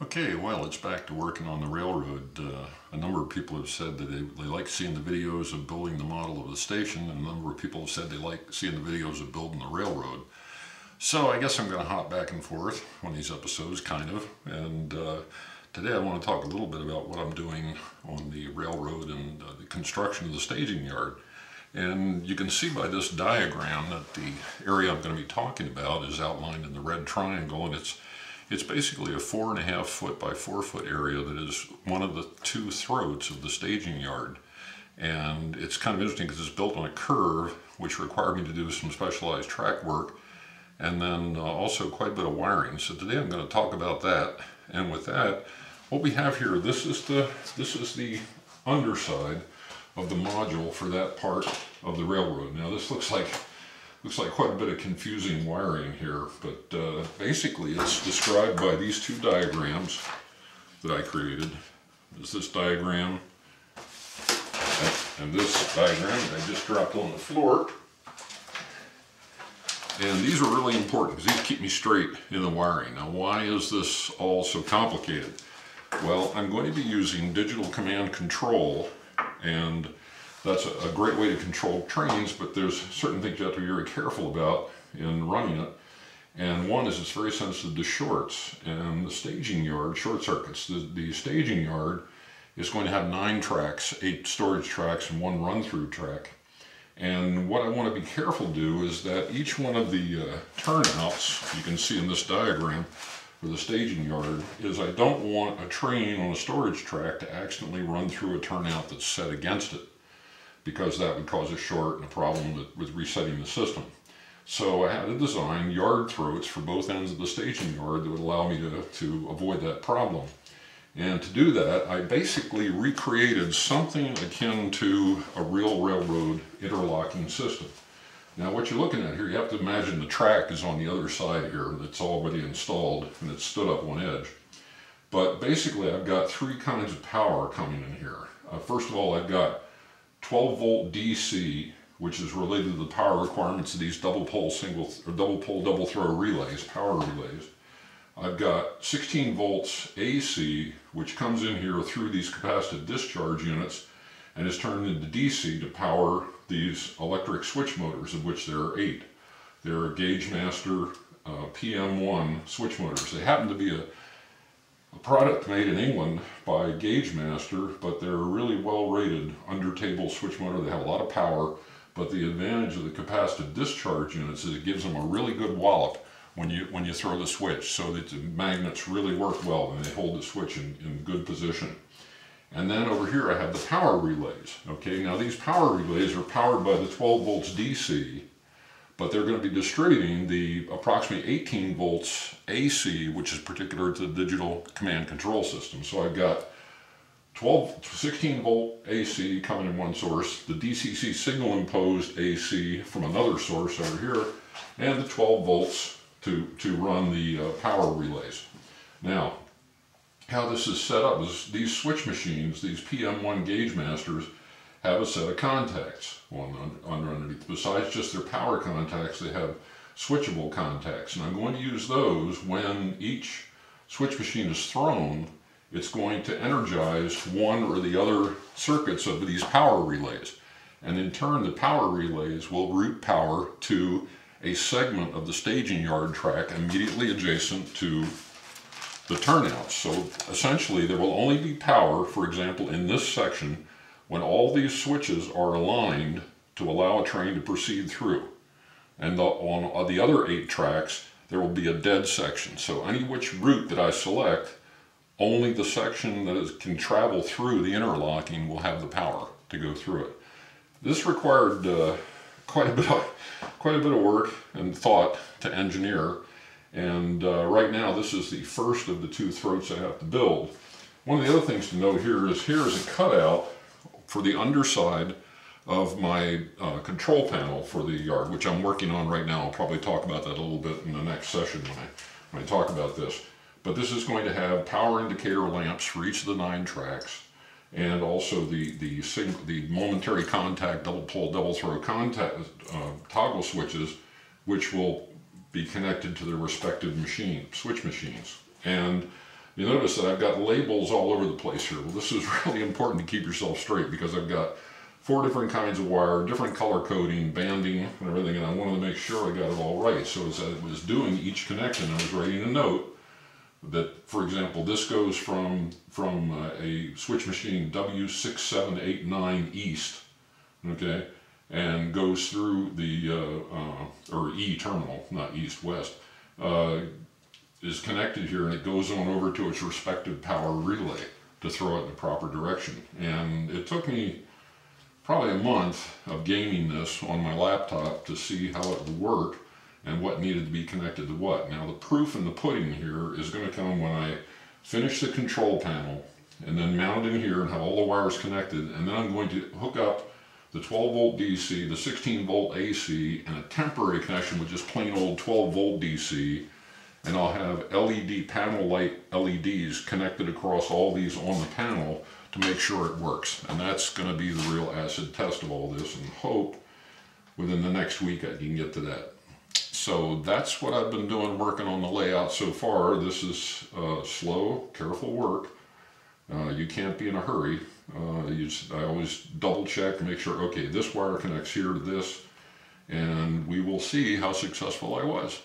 Okay, well, it's back to working on the railroad. A number of people have said that they like seeing the videos of building the model of the station, and a number of people have said they like seeing the videos of building the railroad. So I guess I'm going to hop back and forth on these episodes, kind of. And today I want to talk a little bit about what I'm doing on the railroad and the construction of the staging yard. And you can see by this diagram that the area I'm going to be talking about is outlined in the red triangle, and it's basically a 4.5 foot by 4 foot area that is one of the two throats of the staging yard. And it's kind of interesting because it's built on a curve, which required me to do some specialized track work, and then also quite a bit of wiring. So today I'm going to talk about that. And with that, what we have here, this is the underside of the module for that part of the railroad. Now this looks like quite a bit of confusing wiring here, but basically it's described by these two diagrams that I created. There's this diagram and this diagram that I just dropped on the floor. And these are really important because these keep me straight in the wiring. Now, why is this all so complicated? Well, I'm going to be using digital command control, and that's a great way to control trains, but there's certain things you have to be very careful about in running it. And one is it's very sensitive to shorts, and the staging yard, short circuits. The staging yard is going to have 9 tracks, 8 storage tracks, and 1 run-through track. And what I want to be careful to do is that each one of the turnouts, you can see in this diagram for the staging yard, is I don't want a train on a storage track to accidentally run through a turnout that's set against it, because that would cause a short and a problem with resetting the system. So I had to design yard throats for both ends of the staging yard that would allow me to avoid that problem. And to do that, I basically recreated something akin to a real railroad interlocking system. Now what you're looking at here, you have to imagine the track is on the other side here. That's already installed and it's stood up on edge. But basically I've got 3 kinds of power coming in here. First of all, I've got 12 volt DC, which is related to the power requirements of these double pole double throw relays, power relays. I've got 16 volts AC, which comes in here through these capacitive discharge units and is turned into DC to power these electric switch motors, of which there are 8. They're Gauge Master PM1 switch motors. They happen to be a product made in England by Gauge Master, but they're a really well rated under table switch motor. They have a lot of power, but the advantage of the capacitive discharge units is it gives them a really good wallop when you throw the switch, so that the magnets really work well and they hold the switch in good position. And then over here I have the power relays. Okay, now these power relays are powered by the 12 volts DC, but they're going to be distributing the approximately 18 volts AC, which is particular to the digital command control system. So I've got 16 volt AC coming in one source, the DCC signal imposed AC from another source over here, and the 12 volts to run the power relays. Now, how this is set up is these switch machines, these PM1 Gauge Masters, have a set of contacts underneath. Besides just their power contacts, they have switchable contacts. And I'm going to use those when each switch machine is thrown. It's going to energize one or the other circuits of these power relays. And in turn, the power relays will route power to a segment of the staging yard track immediately adjacent to the turnouts. So essentially there will only be power, for example, in this section when all these switches are aligned to allow a train to proceed through. And on the other 8 tracks there will be a dead section. So any which route that I select, only the section that can travel through the interlocking will have the power to go through it. This required quite a bit of work and thought to engineer, and right now this is the first of the 2 throats I have to build. One of the other things to note here is a cutout for the underside of my control panel for the yard, which I'm working on right now. I'll probably talk about that a little bit in the next session when I talk about this. But this is going to have power indicator lamps for each of the 9 tracks, and also the momentary contact double pole double throw contact toggle switches, which will be connected to their respective switch machines. And You notice that I've got labels all over the place here. Well, this is really important to keep yourself straight because I've got 4 different kinds of wire, different color coding, banding, and everything, and I wanted to make sure I got it all right. So as I was doing each connection, I was writing a note that, for example, this goes from a switch machine W6789 East, okay, and goes through the, or E terminal, not East-West, is connected here, and it goes on over to its respective power relay to throw it in the proper direction. And it took me probably a month of gaming this on my laptop to see how it would work and what needed to be connected to what. Now the proof in the pudding here is going to come when I finish the control panel and then mount it in here and have all the wires connected, and then I'm going to hook up the 12 volt DC, the 16 volt AC, and a temporary connection with just plain old 12 volt DC, and I'll have LED panel light LEDs connected across all these on the panel to make sure it works. And that's going to be the real acid test of all this, and hope within the next week I can get to that. So that's what I've been doing, working on the layout so far. This is slow, careful work. You can't be in a hurry. I always double check and make sure, okay, this wire connects here to this, and we will see how successful I was.